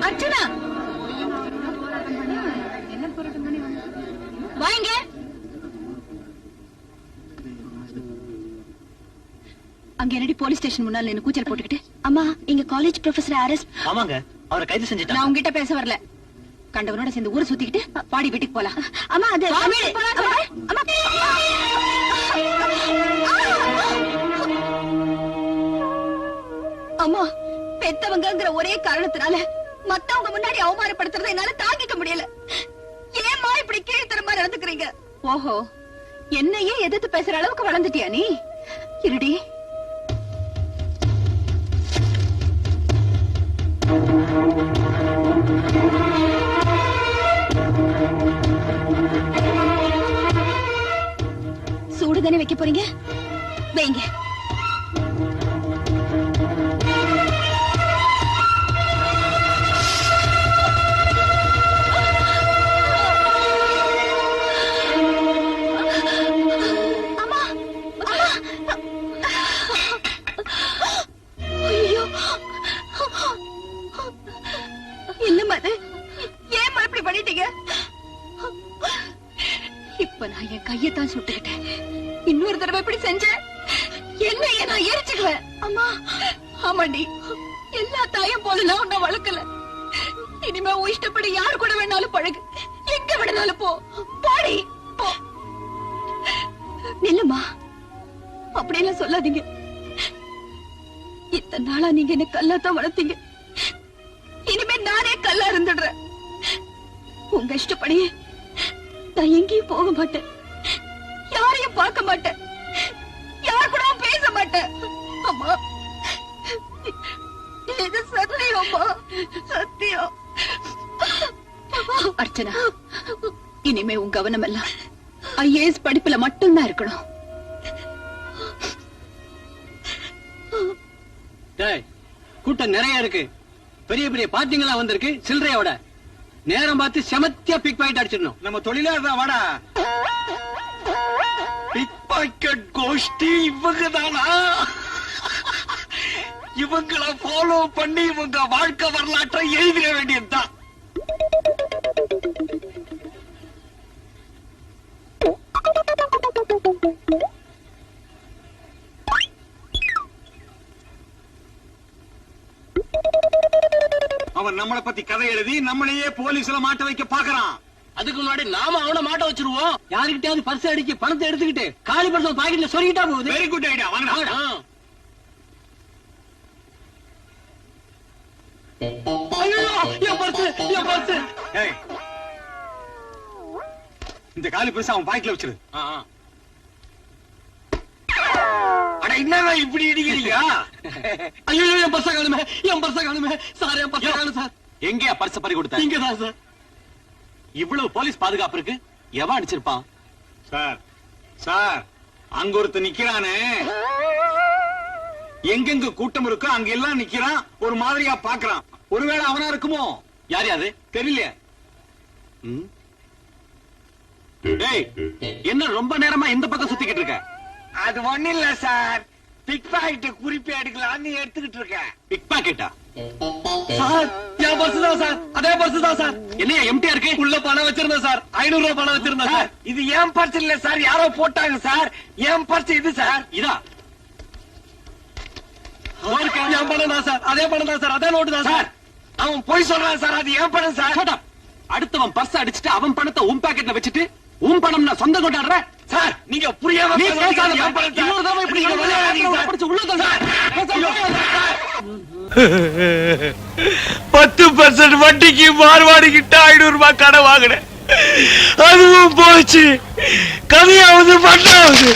அர்ச்சனா வாங்க. அங்க என்னடி போலீஸ் ஸ்டேஷன் முன்னால என்ன கூச்சல் போட்டுக்கிட்டு? அம்மா, இங்க காலேஜ் ப்ரொஃபசர் அரெஸ்ட். ஆமாங்க, அவரை கைது செஞ்சுட்டாங்க. நான் உங்ககிட்ட பேச வரல. கண்டவனோட சேர்ந்து ஊர் சுத்திக்கிட்டு பாடி வீட்டுக்கு போலாம். அம்மா, அது அம்மா அம்மா பெத்தவங்கங்கிற ஒரே காரணத்தினால மத்தவங்க முன்னாடி அவமானப்படுத்துறதை என்னால தாங்கிக்க முடியல. ஏமா இப்படி கீழ்த்தரமா நடந்துக்கிறீங்க? ஓஹோ, என்னையே எதிர்த்து பேசுற அளவுக்கு வளர்ந்துட்டியா நீ? இருடி. சூடுதானே வைக்க போறீங்க? வைங்க. என்னம்மா அது? ஏன் இப்படி பண்ணிட்டீங்க? இப்ப நான் என் கையத்தான் சுட்டுக்கிட்டேன். இன்னொரு தடவை இப்படி செஞ்ச என்னைய நான் எரிச்சுக்குவேன். அம்மா. ஆமாண்டி, எல்லா தாயும் போல நான் உன்னை வளர்க்கல. இனிமே உன் இஷ்டப்படி யாரு கூட வேணாலும் பழகு, எங்க வேணாலும் போ. போடி போ. நில்லுமா, அப்படியெல்லாம் சொல்லாதீங்க. இத்தனை நாளா நீங்க என்ன கல்லாத்தான் வளர்த்தீங்க. இனிமே நானே கல்லா இருந்துடுறேன். உங்க இஷ்டப்படியே நான் எங்கேயும் போக மாட்டேன், யாரையும் பார்க்க மாட்டேன், யார் கூட பேச மாட்டேன். அம்மா, இது சத்தியம் அம்மா, சத்தியம். அர்ச்சனா, இனிமே உன் கவனம் எல்லாம் ஐஏஎஸ் படிப்புல மட்டும்தான் இருக்கணும். கூட்டம் நிறைய இருக்கு, பெரிய பெரிய பாட்டிங்களா வந்திருக்கு. சில்லறையோட நேரம் பார்த்து செமத்தியா பிக் பாக்கெட் அடிச்சிடணும். நம்ம தொழிலாளர் தான். வாடா. பிக் பாக்கெட் கோஷ்டி இவங்க தானா? இவங்களை ஃபாலோ பண்ணி இவங்க வாழ்க்கை வரலாற்றை எழுதிட வேண்டியதுதான். அவன் நம்மளை பத்தி கதை எழுதி நம்மளையே போலீஸ்ல மாட்ட வைக்க பாக்குறான். அதுக்கு முன்னாடி நாம அவனை மாட்ட வச்சிருவோம். யாருக்கிட்டையாவது பர்ஸ் அடிக்க பணத்தை எடுத்துக்கிட்டு காலி பர்ஸ் பாக்கெட்ல சொருகிட்டா போகுது. Very good idea. வாங்க. இந்த காலி பர்ஸ் அவன் பாக்கெட்ல வச்சிரு. என்னதான் இப்படி இடிக்கிறீங்க? ஐயோ, என் பர்ஸ காணுமே, என் பர்ஸ காணுமே சார், என் பர்ஸ காணும் சார். எங்கயா பர்ஸ் பறி கொடுத்த? இங்கதான் சார். இவ்வளவு போலீஸ் பாதுகாப்பு இருக்கு, எவன் அடிச்சிருப்பான்? சார், சார், அங்க ஒருத்த நிக்கிறானே, எங்கெங்க கூட்டம் இருக்கோ அங்க எல்லாம் நிக்கிறான், ஒரு மாதிரியா பாக்குறான். ஒருவேளை அவனா இருக்குமோ? யார் யாரு தெரியல. என்ன ரொம்ப நேரமா இந்த பக்கம் சுத்திக்கிட்டு இருக்க? அது ஒண்ணு இல்ல சார், பிக் பாக்கெட் குறிப்பி எடுக்கலாம்னு எடுத்துக்கிட்டு இருக்கேன். பிக் பாக்கெட்டா சார்? என் பர்ஸ் தான் சார், அதே பர்ஸ் தான் சார். என்னையா எம்டியா இருக்கு? உள்ள பணம் வச்சிருந்தேன் சார், 500 ரூபாய் பணம் வச்சிருந்தேன் சார். இது ஏன் பர்ஸ் இல்ல சார், யாரோ போட்டாங்க சார். என் பர்ஸ் இது சார். இதா என் பணம் தான் சார், அதே பணம் தான் சார், அதே நோட்டு தான் சார். அவன் போய் சொல்றான் சார், அது என் பணம் சார். அடுத்தவன் பர்ஸ் அடிச்சுட்டு அவன் பணத்தை உன் பாக்கெட்ல வச்சுட்டு உன் பணம் நான் சொந்தம் கொண்டாடுற சார். நீங்க புரியாம 10% வட்டிக்கு மார்வாடிக்கிட்ட 500 ரூபாய் கடன் வாங்கினேன். அதுவும் போச்சு. கதையாவது பண்ணாவது.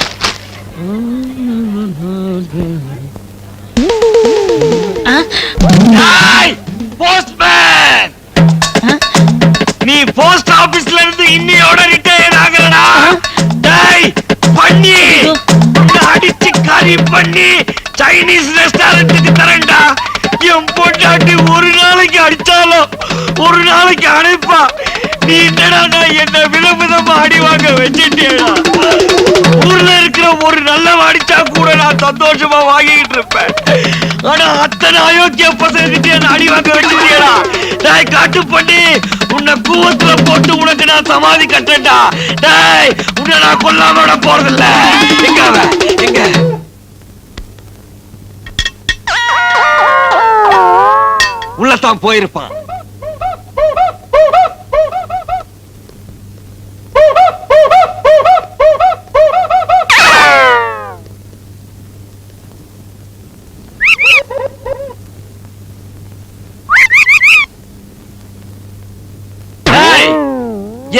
போஸ்ட்மேன், நீ போஸ்ட் ஆபீஸ்ல இருந்து இன்னையோட ரிட்டையர் ஆகலடா. டேய் பண்ணி, அடிச்சு கறி பண்ணி சைனீஸ் ரெஸ்டாரண்ட்டுக்கு தரேன்டா. என் பொண்டாட்டி ஒரு நாளைக்கு அடிச்சாலும் ஒரு நாளைக்கு அனுப்பா. நீ என்னடா என்ன விதவிதமா அடி வாங்க வச்சுட்டேடா. ஊர்ல இருக்கிற ஒரு நல்ல அடிச்சா கூட நான் சந்தோஷமா வாங்கிட்டு இருப்பேன். ஆனா அத்தனை அயோக்கிய பசங்க அடி வாங்க வச்சுட்டேடா. டேய் காட்டு பண்ணி உன்னை கூவத்துல போட்டு உனக்கு நான் சமாதி கட்டட்டா. டேய் உன்னை நான் கொல்லாம விட போறதில்ல. எங்க அவன்? எங்க உள்ளதான் போயிருப்பான்.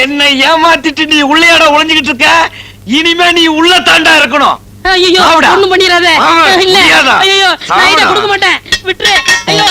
என்னை ஏமாத்திட்டு நீ உள்ளையாட ஒளிஞ்சுக்கிட்டு இருக்க. இனிமே நீ உள்ள தாண்டா இருக்கணும். ஐயோ ஒண்ணும் பண்ணிராத. இல்ல ஐயோ நான் இத கொடுக்க மாட்டேன். விட்டுரு. ஐயோ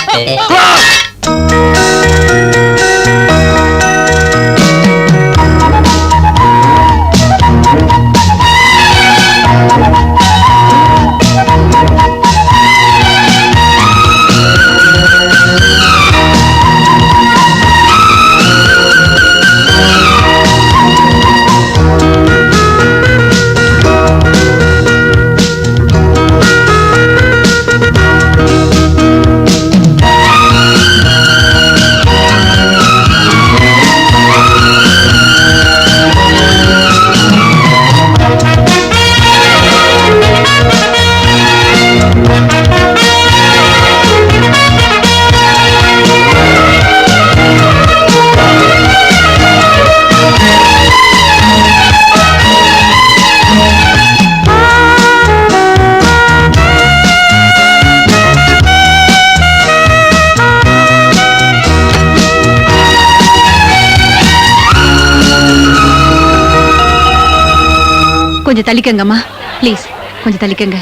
கொஞ்சம் தள்ளிக்கங்கம்மா ப்ளீஸ். கொஞ்சம் தள்ளிக்கங்க.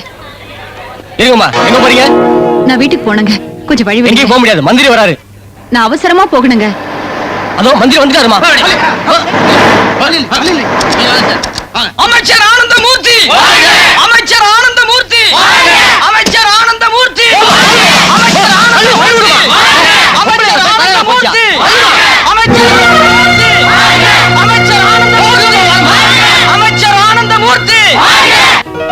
இருங்கம்மா. எங்க போறீங்க? நான் வீட்டுக்கு போனங்க. கொஞ்சம் வழி விடுங்க. போக முடியாது, மந்திரி வராரு. நான் அவசரமா போகணுங்க. அதோ மந்திரி வந்துட்டாருமா. அமைச்சர் ஆனந்தமூர்த்தி, அமைச்சர் ஆனந்தமூர்த்தி, அமைச்சர் ஆனந்தமூர்த்தி, அமைச்சர் ஆனந்தமூர்த்தி, அமைச்சர் ஆனந்தமூர்த்தி, அமைச்சர் ஆனந்தமூர்த்தி, அமைச்சர் ஆனந்தமூர்த்தி, அமைச்சர் ஆனந்தமூர்த்தி.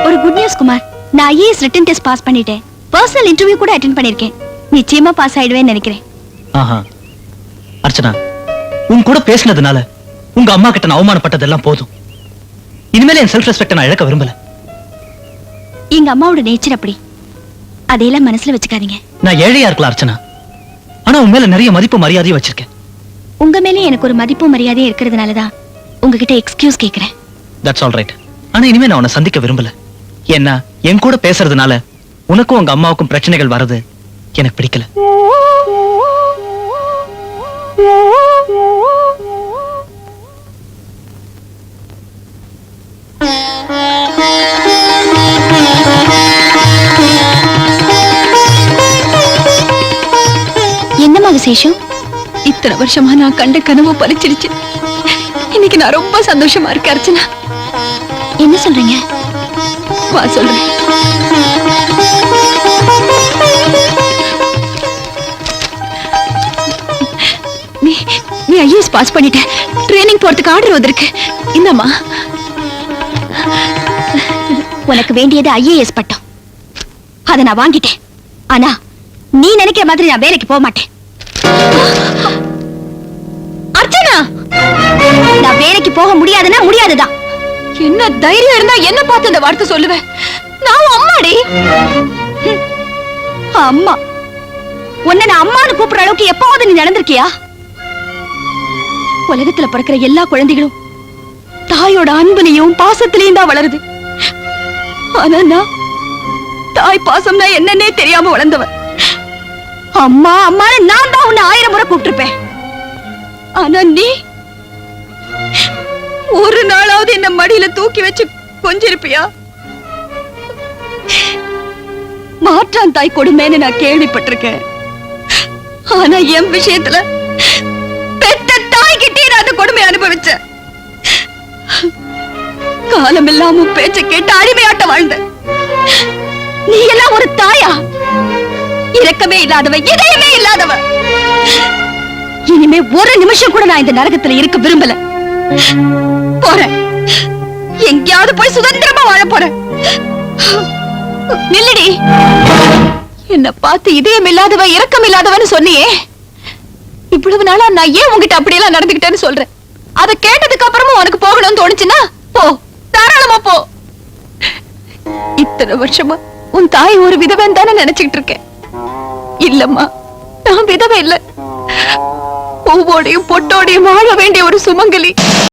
ஒரு குட் நியூஸ் குமார். நான் ஐஏஎஸ் ரிட்டன் டெஸ்ட் பாஸ் பண்ணிட்டேன். பர்சனல் இன்டர்வியூ கூட அட்டெண்ட் பண்ணிருக்கேன். நிச்சயமா பாஸ் ஆயிடுவேன்னு நினைக்கிறேன். ஆஹா அர்ச்சனா, உன் கூட பேசினதுனால உங்க அம்மா கிட்ட நான் அவமானப்பட்டதெல்லாம் போதும். இனிமேல என் செல்ஃப் ரெஸ்பெக்ட் நான் இழக்க விரும்பல. எங்க அம்மாவோட நேச்சர் அப்படி. அதையெல்லாம் மனசுல வச்சுக்காதீங்க. நான் ஏழையா இருக்கலாம் அர்ச்சனா, ஆனா உன் மேல நிறைய மதிப்பு மரியாதையும் வச்சிருக்கேன். உங்க மேலே எனக்கு ஒரு மதிப்பு மரியாதையும் இருக்கிறதுனாலதான் உங்ககிட்ட எக்ஸ்கியூஸ் கேக்குறேன். That's all right. ஆனா இனிமே நான் உன்னை சந்திக்க விரும்பல. ஏன்னா என் கூட பேசுறதுனால உனக்கும் உங்க அம்மாவுக்கும் பிரச்சனைகள் வர்றது எனக்கு பிடிக்கல. என்னமா விசேஷம்? இத்தனை வருஷமா நான் கண்ட கனவு பலிச்சிடுச்சு. இன்னைக்கு நான் ரொம்ப சந்தோஷமா இருக்கேன் அர்ச்சனா. என்ன சொல்றீங்க? வா சொல்றேன். நீ ஐஏஎஸ் பாஸ் பண்ணிட்ட. ட்ரைனிங் போறதுக்கு ஆர்டர் வந்திருக்கு. இந்தம்மா. உனக்கு வேண்டியது ஐஏஎஸ் பட்டம். அதை நான் வாங்கிட்டேன். ஆனா நீ நினைக்கிற மாதிரி நான் வேலைக்கு போக மாட்டேன். அர்ச்சனா, நான் வேலைக்கு போக முடியாதுன்னா முடியாதுதான். என்ன தைரியம் இருந்தா என்ன பார்த்து இந்த வார்த்தை சொல்லுவேன்? நான் அம்மாடி. அம்மா? உன்னை நான் அம்மான்னு கூப்பிடுற அளவுக்கு எப்போது நீ நடந்திருக்கியா? உலகத்துல பிறக்கிற எல்லா குழந்தைகளும் தாயோட அன்புலையும் பாசத்திலையும் தான் வளருது. ஆனா நான் தாய் பாசம்னா என்னன்னே தெரியாம வளர்ந்தவன். அம்மா அம்மான்னு நான் தான் உன்னை 1000 முறை கூப்பிட்டிருப்பேன். ஆனா நீ ஒரு நாளாவது என்ன மடியில தூக்கி வச்சு கொஞ்சிருப்பியா? மாற்றான் தாய் கொடுமைன்னு நான் கேள்விப்பட்டிருக்கேன். ஆனா என் விஷயத்துல பெத்த தாய் கிட்டே நான் அந்த கொடுமை அனுபவிச்சேன். காலம் இல்லாம பேச்ச கேட்டு அடிமையாட்ட வாழ்ந்த நீ எல்லாம் ஒரு தாயா? இரக்கமே இல்லாதவ, இதயமே இல்லாதவ. இனிமே ஒரு நிமிஷம் கூட நான் இந்த நரகத்துல இருக்க விரும்பல. போறேன். எங்கேயாவது போய் சுதந்திரமா வாழ போறேன். நில்லடி. என்ன பார்த்து இதயம் இல்லாதவ, இரக்கம் இல்லாதவன்னு சொன்னியே, இவ்வளவு நாளா நான் ஏன் உங்ககிட்ட அப்படியெல்லாம் நடந்துகிட்டேன்னு சொல்றேன். அதை கேட்டதுக்கு அப்புறமும் உனக்கு போகணும்னு தோணுச்சுன்னா போ, தாராளமா போ. இத்தனை வருஷமா உன் தாய் ஒரு விதவன் தானே நினைச்சுக்கிட்டு இருக்கேன். இல்லம்மா, நான் விதவை இல்ல. பூவோடையும் பொட்டோடையும் வாழ வேண்டிய ஒரு சுமங்கலி.